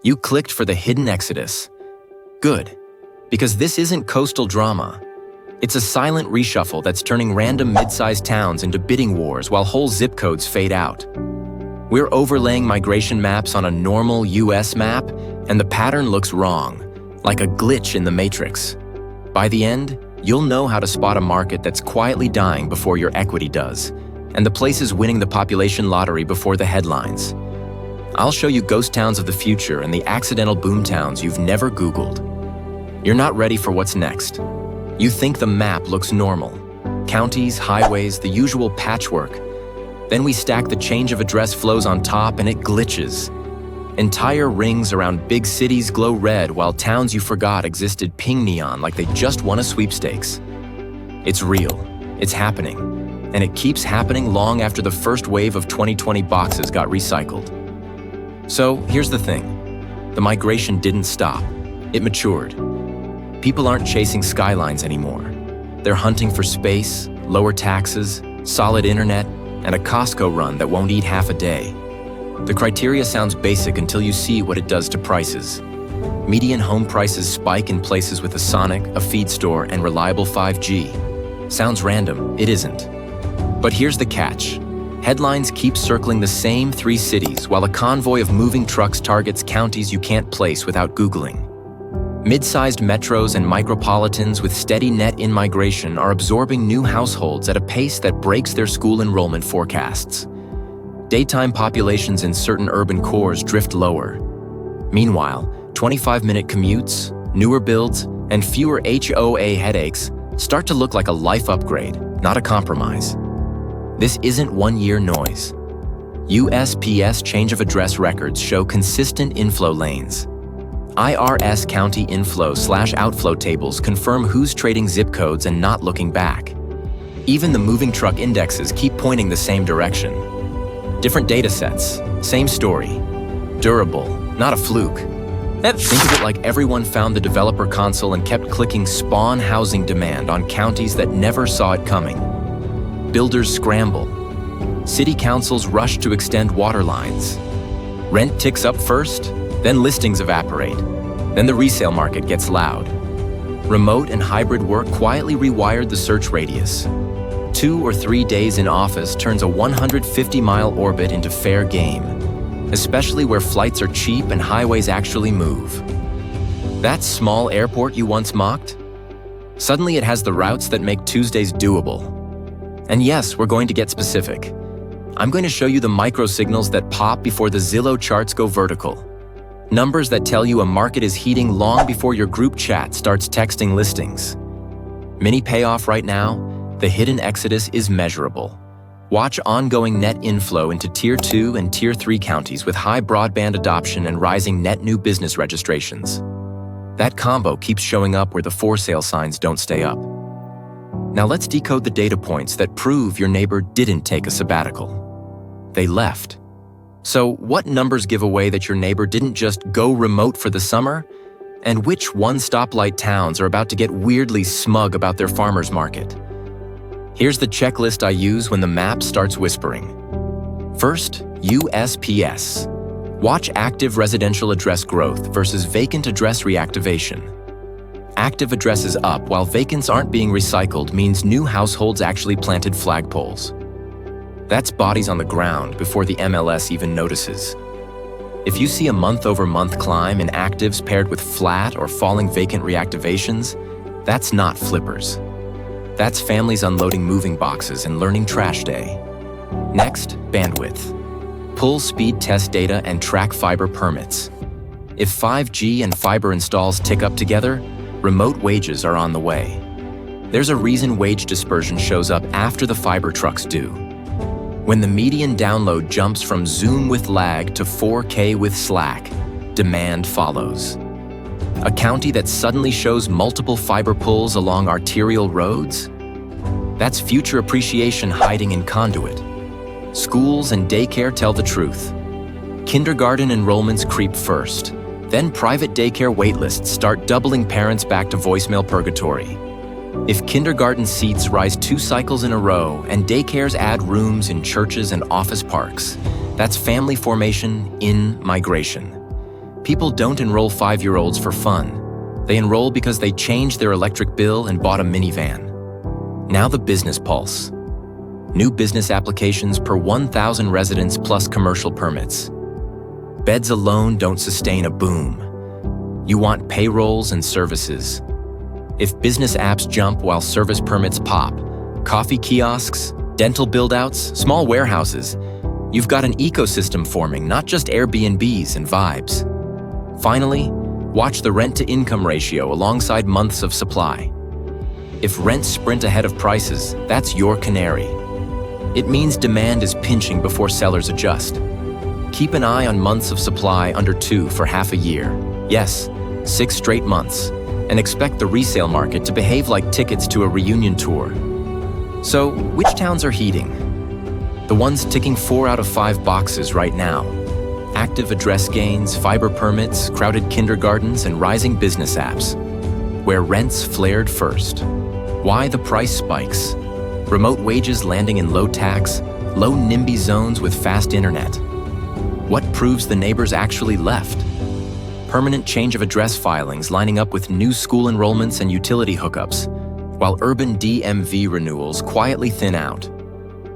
You clicked for the hidden exodus. Good, because this isn't coastal drama. It's a silent reshuffle that's turning random mid-sized towns into bidding wars while whole zip codes fade out. We're overlaying migration maps on a normal US map, and the pattern looks wrong, like a glitch in the matrix. By the end, you'll know how to spot a market that's quietly dying before your equity does, and the places winning the population lottery before the headlines. I'll show you ghost towns of the future and the accidental boom towns you've never Googled. You're not ready for what's next. You think the map looks normal. Counties, highways, the usual patchwork. Then we stack the change of address flows on top and it glitches. Entire rings around big cities glow red while towns you forgot existed ping neon like they just won a sweepstakes. It's real, it's happening, and it keeps happening long after the first wave of 2020 boxes got recycled. So here's the thing, the migration didn't stop, it matured. People aren't chasing skylines anymore. They're hunting for space, lower taxes, solid internet, and a Costco run that won't eat half a day. The criteria sounds basic until you see what it does to prices. Median home prices spike in places with a Sonic, a feed store, and reliable 5G. Sounds random, it isn't. But here's the catch. Headlines keep circling the same 3 cities while a convoy of moving trucks targets counties you can't place without Googling. Mid-sized metros and micropolitans with steady net in-migration are absorbing new households at a pace that breaks their school enrollment forecasts. Daytime populations in certain urban cores drift lower. Meanwhile, 25-minute commutes, newer builds, and fewer HOA headaches start to look like a life upgrade, not a compromise. This isn't one-year noise. USPS change of address records show consistent inflow lanes. IRS county inflow/outflow tables confirm who's trading zip codes and not looking back. Even the moving truck indexes keep pointing the same direction. Different data sets, same story. Durable, not a fluke. Think of it like everyone found the developer console and kept clicking spawn housing demand on counties that never saw it coming. Builders scramble. City councils rush to extend water lines. Rent ticks up first, then listings evaporate. Then the resale market gets loud. Remote and hybrid work quietly rewired the search radius. 2 or 3 days in office turns a 150-mile orbit into fair game, especially where flights are cheap and highways actually move. That small airport you once mocked? Suddenly it has the routes that make Tuesdays doable. And yes, we're going to get specific. I'm going to show you the micro signals that pop before the Zillow charts go vertical. Numbers that tell you a market is heating long before your group chat starts texting listings. Mini payoff right now, the hidden exodus is measurable. Watch ongoing net inflow into Tier 2 and Tier 3 counties with high broadband adoption and rising net new business registrations. That combo keeps showing up where the for sale signs don't stay up. Now let's decode the data points that prove your neighbor didn't take a sabbatical. They left. So what numbers give away that your neighbor didn't just go remote for the summer? And which one-stoplight towns are about to get weirdly smug about their farmer's market? Here's the checklist I use when the map starts whispering. First, USPS. Watch active residential address growth versus vacant address reactivation. Active addresses up while vacants aren't being recycled means new households actually planted flagpoles. That's bodies on the ground before the MLS even notices. If you see a month-over-month climb in actives paired with flat or falling vacant reactivations, that's not flippers. That's families unloading moving boxes and learning trash day. Next, bandwidth. Pull speed test data and track fiber permits. If 5G and fiber installs tick up together, remote wages are on the way. There's a reason wage dispersion shows up after the fiber trucks do. When the median download jumps from Zoom with lag to 4K with Slack, demand follows. A county that suddenly shows multiple fiber pulls along arterial roads? That's future appreciation hiding in conduit. Schools and daycare tell the truth. Kindergarten enrollments creep first, then private daycare waitlists start doubling parents back to voicemail purgatory. If kindergarten seats rise 2 cycles in a row and daycares add rooms in churches and office parks, that's family formation in migration. People don't enroll 5-year-olds for fun. They enroll because they changed their electric bill and bought a minivan. Now the business pulse. New business applications per 1,000 residents plus commercial permits. Beds alone don't sustain a boom. You want payrolls and services. If business apps jump while service permits pop, coffee kiosks, dental build-outs, small warehouses, you've got an ecosystem forming, not just Airbnbs and vibes. Finally, watch the rent-to-income ratio alongside months of supply. If rents sprint ahead of prices, that's your canary. It means demand is pinching before sellers adjust. Keep an eye on months of supply under 2 for half a year. Yes, 6 straight months. And expect the resale market to behave like tickets to a reunion tour. So, which towns are heating? The ones ticking 4 out of 5 boxes right now. Active address gains, fiber permits, crowded kindergartens, and rising business apps. Where rents flared first. Why the price spikes? Remote wages landing in low tax, low NIMBY zones with fast internet. What proves the neighbors actually left? Permanent change of address filings lining up with new school enrollments and utility hookups, while urban DMV renewals quietly thin out.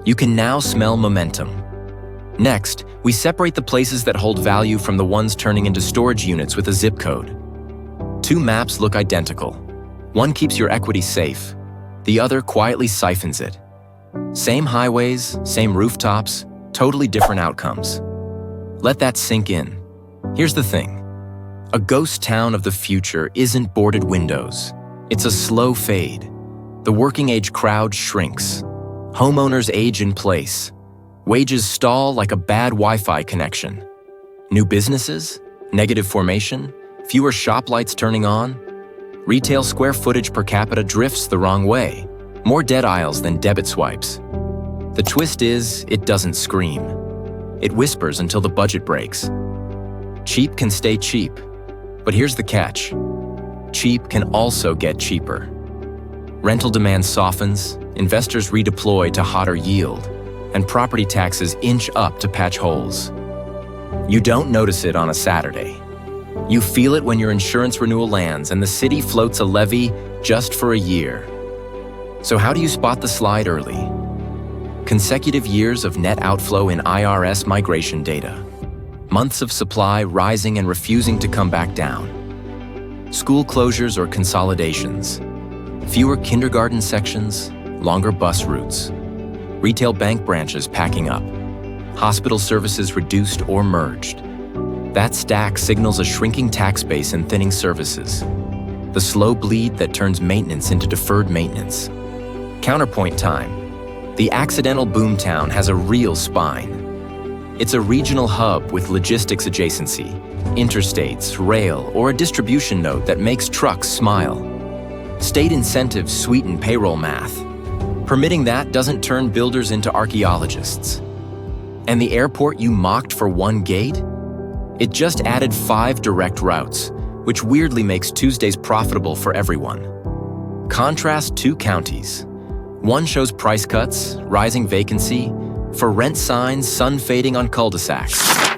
You can now smell momentum. Next, we separate the places that hold value from the ones turning into storage units with a zip code. 2 maps look identical. One keeps your equity safe. The other quietly siphons it. Same highways, same rooftops, totally different outcomes. Let that sink in. Here's the thing. A ghost town of the future isn't boarded windows. It's a slow fade. The working-age crowd shrinks. Homeowners age in place. Wages stall like a bad Wi-Fi connection. New businesses? Negative formation? Fewer shop lights turning on? Retail square footage per capita drifts the wrong way. More dead aisles than debit swipes. The twist is, it doesn't scream. It whispers until the budget breaks. Cheap can stay cheap. But here's the catch. Cheap can also get cheaper. Rental demand softens, investors redeploy to hotter yield, and property taxes inch up to patch holes. You don't notice it on a Saturday. You feel it when your insurance renewal lands and the city floats a levy just for a year. So how do you spot the slide early? Consecutive years of net outflow in IRS migration data. Months of supply rising and refusing to come back down. School closures or consolidations. Fewer kindergarten sections, longer bus routes. Retail bank branches packing up. Hospital services reduced or merged. That stack signals a shrinking tax base and thinning services. The slow bleed that turns maintenance into deferred maintenance. Counterpoint time. The accidental boomtown has a real spine. It's a regional hub with logistics adjacency, interstates, rail, or a distribution node that makes trucks smile. State incentives sweeten payroll math. Permitting that doesn't turn builders into archaeologists. And the airport you mocked for one gate? It just added 5 direct routes, which weirdly makes Tuesdays profitable for everyone. Contrast 2 counties. One shows price cuts, rising vacancy, for rent signs, sun fading on cul-de-sacs.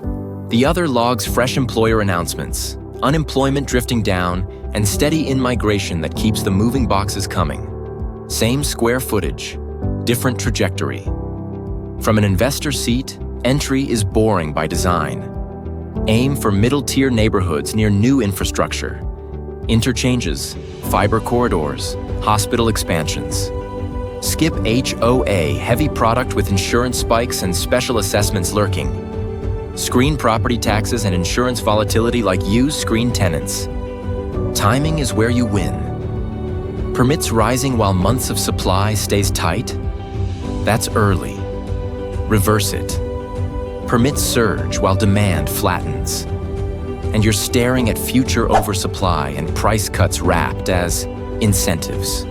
The other logs fresh employer announcements, unemployment drifting down, and steady in-migration that keeps the moving boxes coming. Same square footage, different trajectory. From an investor seat, entry is boring by design. Aim for middle-tier neighborhoods near new infrastructure. Interchanges, fiber corridors, hospital expansions. Skip HOA, heavy product with insurance spikes and special assessments lurking. Screen property taxes and insurance volatility like used screen tenants. Timing is where you win. Permits rising while months of supply stays tight? That's early. Reverse it. Permits surge while demand flattens. And you're staring at future oversupply and price cuts wrapped as incentives.